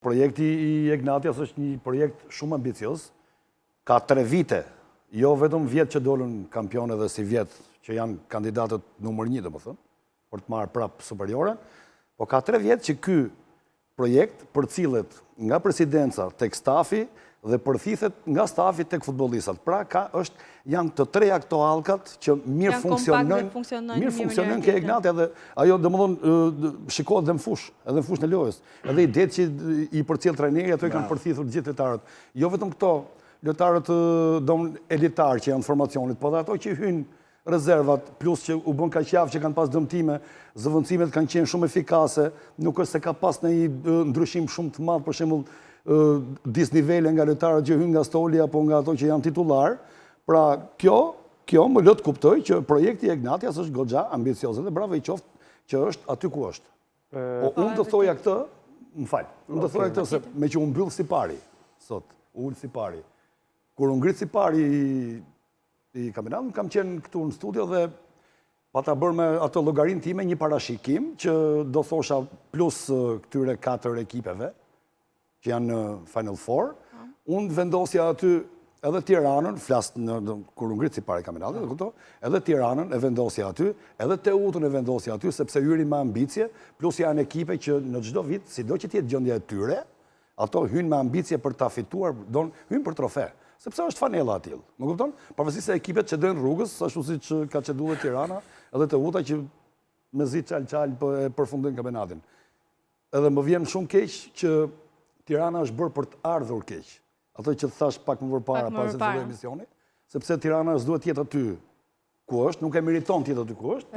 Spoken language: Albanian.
Projekti I Egnatias është një projekt shumë ambicios, ka 3 vite, jo vetëm vjetë që dolën kampione dhe si vjetë që janë kandidatët numër 1, dhe më thënë, për të marrë prapë superiore, po ka 3 vjetë që ky projekt përcillet nga presidenca tek stafi dhe përthithet nga stafi tek futbollistat. Pra janë të 3 këto allkat që mirë funksionojnë ke Egnatia dhe ajo domethënë shikohet edhe në fushë në lojës. Edhe idetë që I përcjell trajneri ato I kanë përthithur gjithë lojtarët. Jo vetëm këto lojtarët elitar që janë formacionit, po dhe ato që hynë rezervat, plus që u bën kaq javë që kanë pas dëmtime, zëvendësimet kanë qenë shumë efikase, nuk është se ka pas ndonjë ndryshim shumë të madh, për shembull disnivele nga lojtarët që hynë nga Stoli apo nga ato që janë titullar. Pra kjo më lë të kuptoj që projekti I Egnatias është goxha ambicioz dhe bravo I qoftë që është aty ku është. Po unë do thoja këtë, unë do thoja këtë se me që unë mbyll si pari sot, ul si pari. Kur unë ngrit si pari I kampionatit, kam qenë këtu në studio dhe pa ta bërë me ato llogarinë time një parashikim që do thosha plus këtyre 4 ekipeve që janë në Final Four, unë vendosja aty edhe Tiranën, flas kur unë ngrit si pari kampionatit, edhe Tiranën e vendosja aty, edhe Teutën e vendosja aty, sepse hyrin me ambicje, plus janë ekipe që në çdo vit, sido që t'jetë gjendja e tyre, ato hynë me ambicje për ta fituar, hynë për trofe. Sepse është fanella atill. Më kupton? Pavarësisht se ekipet që dojnë rrugës, ashtu siç ka çeduar Tirana, edhe Teuta që mezi çal përfundojnë kampionatin. Edhe më vjen shumë keq që Tirana është bërë për të ardhur keq. Ato që thash pak më përpara pas filloi emisioni, sepse Tirana s'duhet të jetë aty ku është, nuk e meriton të jetë aty ku është.